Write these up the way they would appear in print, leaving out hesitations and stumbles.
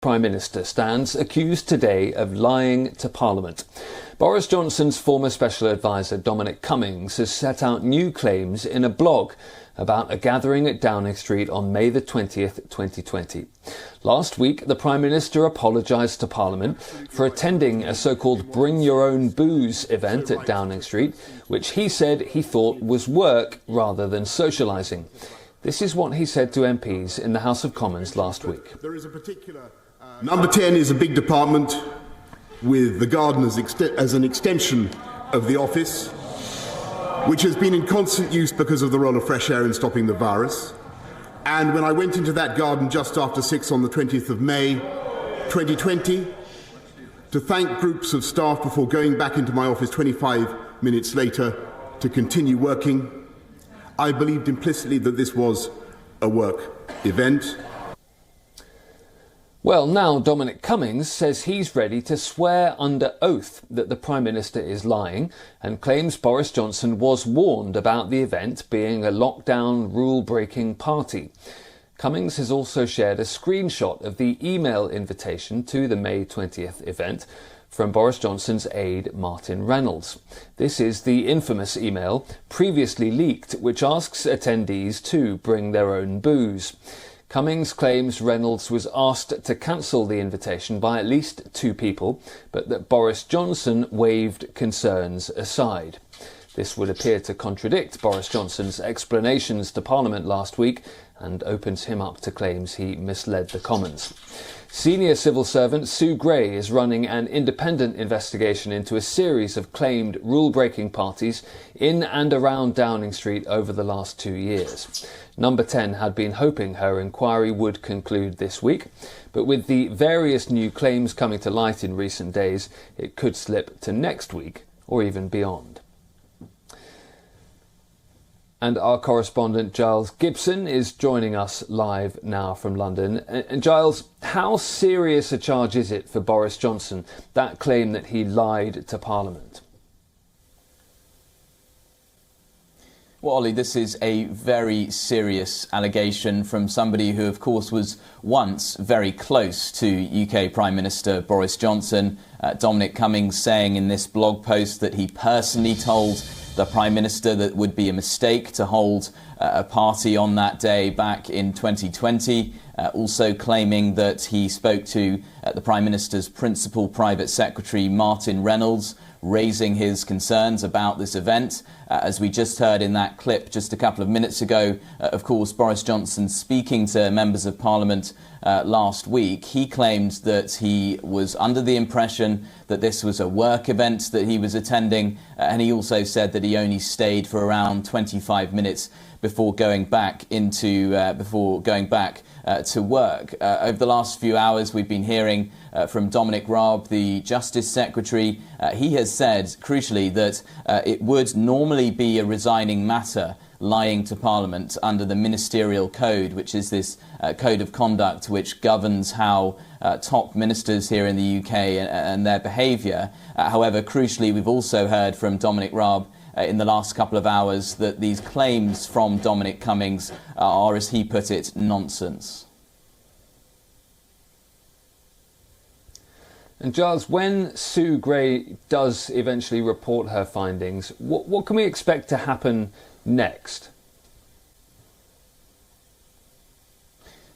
Prime Minister stands accused today of lying to Parliament. Boris Johnson's former special advisor Dominic Cummings has set out new claims in a blog about a gathering at Downing Street on May the 20th, 2020. Last week, the Prime Minister apologised to Parliament for attending a so-called Bring Your Own Booze event at Downing Street, which he said he thought was work rather than socialising. This is what he said to MPs in the House of Commons last week. Number 10 is a big department with the garden as an extension of the office, which has been in constant use because of the role of fresh air in stopping the virus. And when I went into that garden just after 6 on the 20th of May 2020 to thank groups of staff before going back into my office 25 minutes later to continue working, I believed implicitly that this was a work event. Well, now Dominic Cummings says he's ready to swear under oath that the Prime Minister is lying and claims Boris Johnson was warned about the event being a lockdown, rule-breaking party. Cummings has also shared a screenshot of the email invitation to the May 20th event from Boris Johnson's aide Martin Reynolds. This is the infamous email previously leaked, which asks attendees to bring their own booze. Cummings claims Reynolds was asked to cancel the invitation by at least 2 people, but that Boris Johnson waved concerns aside. This would appear to contradict Boris Johnson's explanations to Parliament last week and opens him up to claims he misled the Commons. Senior civil servant Sue Gray is running an independent investigation into a series of claimed rule-breaking parties in and around Downing Street over the last 2 years. Number 10 had been hoping her inquiry would conclude this week, but with the various new claims coming to light in recent days, it could slip to next week or even beyond. And our correspondent Giles Gibson is joining us live now from London. And Giles, how serious a charge is it for Boris Johnson, that claim that he lied to Parliament? Well, Ollie, this is a very serious allegation from somebody who, of course, was once very close to UK Prime Minister Boris Johnson. Dominic Cummings saying in this blog post that he personally told the Prime Minister that it would be a mistake to hold a party on that day back in 2020. Also claiming that he spoke to the Prime Minister's principal private secretary, Martin Reynolds, raising his concerns about this event. As we just heard in that clip just a couple of minutes ago, of course, Boris Johnson speaking to members of Parliament last week, he claimed that he was under the impression that this was a work event that he was attending, and he also said that he only stayed for around 25 minutes before going back to work. Over the last few hours, we've been hearing from Dominic Raab, the Justice Secretary. He has said, crucially, that it would normally be a resigning matter lying to Parliament under the Ministerial Code, which is this code of conduct which governs how top ministers here in the UK and their behaviour. However, crucially, we've also heard from Dominic Raab in the last couple of hours that these claims from Dominic Cummings are, as he put it, nonsense. And Giles, when Sue Gray does eventually report her findings, what can we expect to happen next?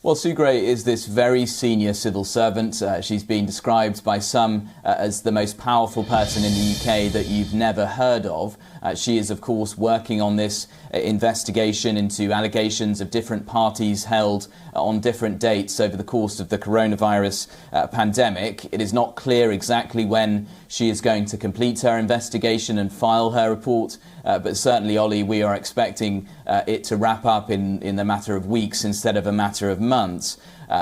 Well, Sue Gray is this very senior civil servant. She's been described by some as the most powerful person in the UK that you've never heard of. She is, of course, working on this investigation into allegations of different parties held on different dates over the course of the coronavirus pandemic. It is not clear exactly when she is going to complete her investigation and file her report, but certainly, Ollie, we are expecting it to wrap up in a matter of weeks instead of a matter of months.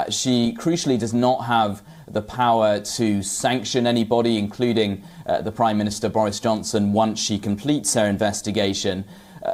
She crucially does not have the power to sanction anybody, including the Prime Minister Boris Johnson, once she completes her investigation.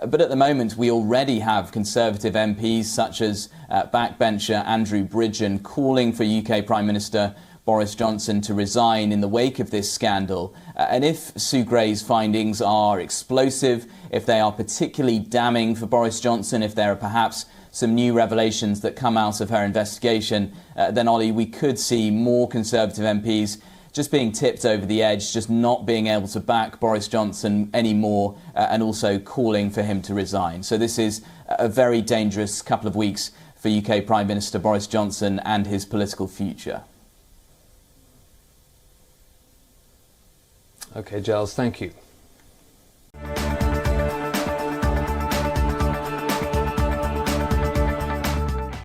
But at the moment, we already have Conservative MPs such as backbencher Andrew Bridgen calling for UK Prime Minister Boris Johnson to resign in the wake of this scandal. And if Sue Gray's findings are explosive, if they are particularly damning for Boris Johnson, if there are perhaps some new revelations that come out of her investigation, then Ollie, we could see more Conservative MPs just being tipped over the edge, just not being able to back Boris Johnson anymore, and also calling for him to resign. So this is a very dangerous couple of weeks for UK Prime Minister Boris Johnson and his political future. OK, Giles, thank you.